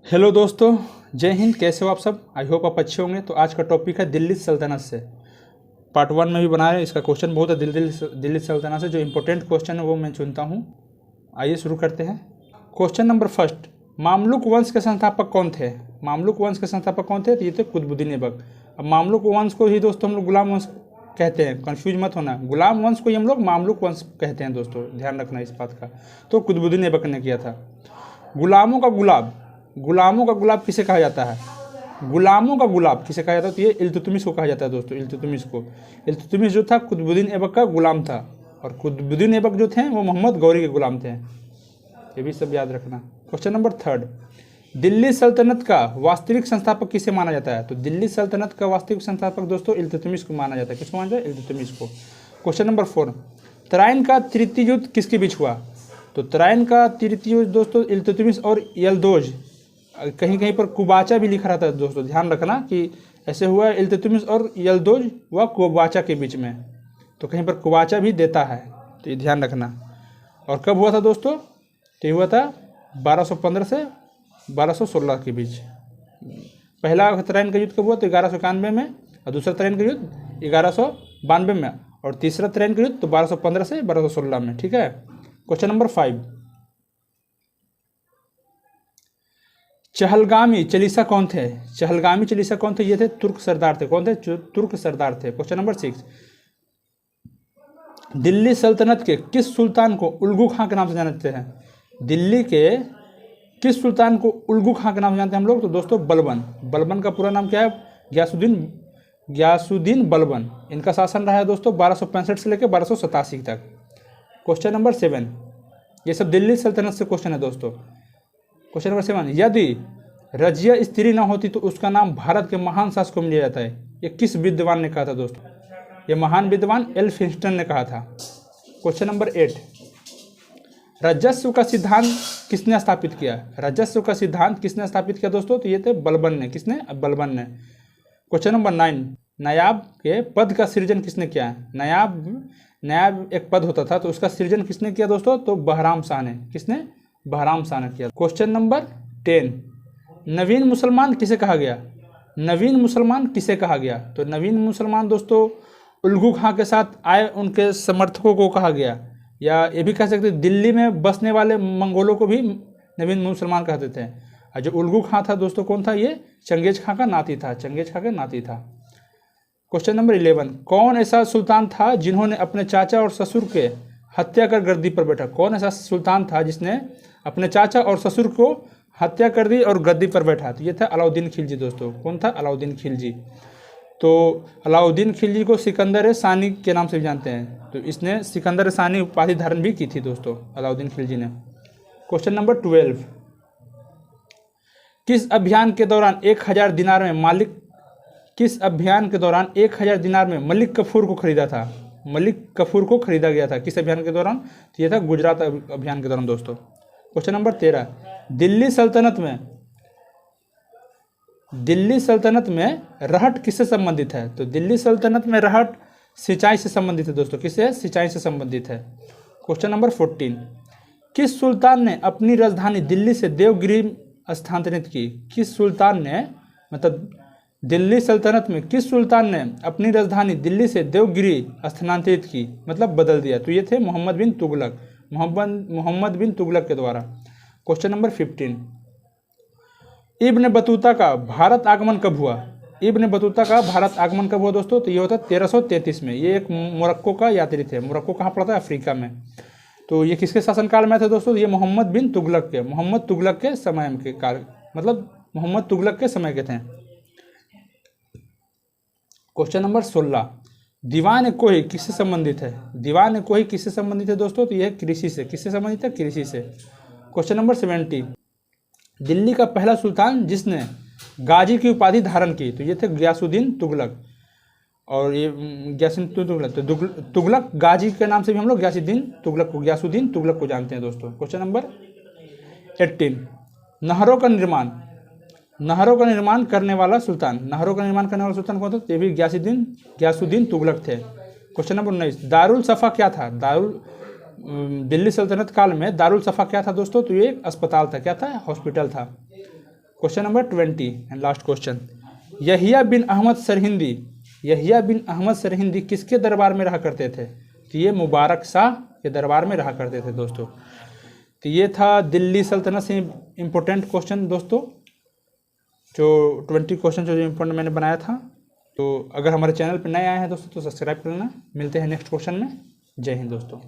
Hello दोस्तों, जय हिंद। कैसे हो आप सब? आई होप आप अच्छे होंगे। तो आज का टॉपिक है दिल्ली सल्तनत से। पार्ट 1 में भी बनाया है। इसका क्वेश्चन बहुत है दिल्ली सल्तनत से। जो इंपॉर्टेंट क्वेश्चन है वो मैं चुनता हूँ। आइए शुरू करते हैं। क्वेश्चन नंबर फर्स्ट, मामलुक वंश के संस्थापक कौन थे? मामलुक वंश के संस्थापक कौन थे? तो ये थे कुतुबुद्दीन ऐबक। अब मामलुक वंश को ही दोस्तों हम लोग गुलाम वंश कहते हैं, कंफ्यूज मत होना। गुलाम वंश को ही हम लोग मामलुक वंश कहते हैं दोस्तों, ध्यान रखना इस बात का। तो कुतुबुद्दीन ऐबक ने किया था। गुलामों का गुलाब, गुलामों का गुलाब किसे कहा जाता है? गुलामों का गुलाब किसे कहा जाता है? तो ये इल्तुतमिश को कहा जाता है दोस्तों, इल्तुतमिश को। इल्तुतमिश जो था कुतुबुद्दीन ऐबक का गुलाम था, और कुतुबुद्दीन ऐबक जो थे वो मोहम्मद गौरी के गुलाम थे। ये भी सब याद रखना। क्वेश्चन नंबर थर्ड, दिल्ली सल्तनत का वास्तविक संस्थापक किसे माना जाता है? तो दिल्ली सल्तनत का वास्तविक संस्थापक दोस्तों इल्तुतमिश को माना जाता है। किसको माना जाता है? इल्तुतमिश को। क्वेश्चन नंबर 4, तराइन का तृतीय युद्ध किसके बीच हुआ? तो तराइन का तृतीय युद्ध दोस्तों इल्तुतमिश और यलदोज, कहीं कहीं पर कुबाचा भी लिखा रहता है दोस्तों, ध्यान रखना कि ऐसे हुआ है इल्तुतमिश और यलदोज व कुबाचा के बीच में। तो कहीं पर कुबाचा भी देता है, तो ये ध्यान रखना। और कब हुआ था दोस्तों? तो ये हुआ था 1215 से 1216 के बीच। पहला तराइन का युद्ध कब हुआ? तो 1191 में, और दूसरा तराइन का युद्ध 1192 में, और तीसरा तराइन का युद्ध तो 1215 से 1216 में। ठीक है। क्वेश्चन नंबर 5, चहलगामी चालीसा कौन थे? चहलगामी चालीसा कौन थे? ये थे तुर्क सरदार थे। कौन थे? तुर्क सरदार थे। क्वेश्चन नंबर 6, दिल्ली सल्तनत के किस सुल्तान को उल्गू खां के नाम से जानते हैं? दिल्ली के किस सुल्तान को उल्गू खां के नाम से जानते हैं हम लोग? तो दोस्तों बलबन। बलबन का पूरा नाम क्या है? गयासुद्दीन बलबन। इनका शासन रहा है दोस्तों 1265 से लेकर 1287 तक। क्वेश्चन नंबर 7, ये सब दिल्ली सल्तनत से क्वेश्चन है दोस्तों। क्वेश्चन नंबर 7, यदि रजिया स्त्री न होती तो उसका नाम भारत के महान शासक को मिल जाता है। ये किस विद्वान ने कहा था दोस्तों? ये महान विद्वान एल्फिंस्टन ने कहा था। क्वेश्चन नंबर 8, राजस्व का सिद्धांत किसने स्थापित किया? राजस्व का सिद्धांत किसने स्थापित किया दोस्तों? तो ये थे बलबन ने। किसने? बलबन ने। क्वेश्चन नंबर 9, नायाब के पद का सृजन किसने किया? नायाब एक पद होता था, तो उसका सृजन किसने किया दोस्तों? तो बहराम शाह ने। किसने? बहराम शाह ने किया। क्वेश्चन नंबर 10, नवीन मुसलमान किसे कहा गया? नवीन मुसलमान किसे कहा गया? तो नवीन मुसलमान दोस्तों उल्गू खां के साथ आए उनके समर्थकों को कहा गया, या ये भी कह सकते दिल्ली में बसने वाले मंगोलों को भी नवीन मुसलमान कहते थे। और जो उल्गू खां था दोस्तों कौन था? ये चंगेज खां का नाती था। चंगेज खां का नाती था। क्वेश्चन नंबर 11, कौन ऐसा सुल्तान था जिन्होंने अपने चाचा और ससुर के हत्या कर गद्दी पर बैठा? कौन ऐसा सुल्तान था जिसने अपने चाचा और ससुर को हत्या कर दी और गद्दी पर बैठा? तो ये था अलाउद्दीन खिलजी दोस्तों। कौन था? अलाउद्दीन खिलजी। तो अलाउद्दीन खिलजी को सिकंदर सानी के नाम से भी जानते हैं, तो इसने सिकंदर सानी उपाधि धारण भी की थी दोस्तों, अलाउद्दीन खिलजी ने। क्वेश्चन नंबर 12, किस अभियान के दौरान 1000 दिनार में मलिक कफूर को खरीदा था? मलिक कफूर को खरीदा गया था किस अभियान के दौरान? तो ये था गुजरात अभियान के दौरान दोस्तों। क्वेश्चन नंबर 13, दिल्ली सल्तनत में रहट किससे संबंधित है? तो दिल्ली सल्तनत में रहट सिंचाई से संबंधित है दोस्तों। किससे? सिंचाई से संबंधित है। क्वेश्चन नंबर 14, किस सुल्तान ने अपनी राजधानी दिल्ली से देवगिरी स्थानांतरित की? किस सुल्तान ने, मतलब दिल्ली सल्तनत में किस सुल्तान ने अपनी राजधानी दिल्ली से देवगिरी स्थानांतरित की, मतलब बदल दिया? तो ये थे मोहम्मद बिन तुगलक के द्वारा। क्वेश्चन नंबर 15, इब्न बतूता का भारत आगमन कब हुआ? इब्न बतूता का भारत आगमन कब हुआ दोस्तों? तो ये होता 1333 में। ये एक मोरक्को का यात्री थे। मोरक्को कहाँ पड़ता है? अफ्रीका में। तो ये किसके शासनकाल में थे दोस्तों? ये मोहम्मद तुगलक के समय के काल, मतलब मोहम्मद तुगलक के समय के थे। क्वेश्चन नंबर 16, दीवान कोही किससे संबंधित है? दीवान कोही किससे संबंधित है दोस्तों? तो यह कृषि से। किससे संबंधित है? कृषि से। क्वेश्चन नंबर 17, दिल्ली का पहला सुल्तान जिसने गाजी की उपाधि धारण की? तो ये थे गयासुद्दीन तुगलक। और ये गयासुद्दीन तुगलक, तो तुगलक गाजी के नाम से भी हम लोग गयासुद्दीन तुगलक को जानते हैं दोस्तों। क्वेश्चन नंबर 18, नहरों का निर्माण करने वाला सुल्तान कौन था? ये भी गयासुद्दीन तुगलक थे। क्वेश्चन नंबर 19, दारुल सफ़ा क्या था? दिल्ली सल्तनत काल में दारुल सफ़ा क्या था दोस्तों? तो ये एक अस्पताल था। क्या था? हॉस्पिटल था। Question number 20 and last question, Yahya bin Ahmad Sirhindi किसके दरबार में रहा करते थे? तो ये मुबारक शाह के दरबार में रहा करते थे दोस्तों। तो ये था दिल्ली सल्तनत से इम्पोर्टेंट क्वेश्चन दोस्तों, जो 20 क्वेश्चन जो इम्पोर्टेंट मैंने बनाया था। तो अगर हमारे चैनल पर नए आए हैं दोस्तों तो सब्सक्राइब कर लेना। मिलते हैं नेक्स्ट क्वेश्चन में। जय हिंद दोस्तों।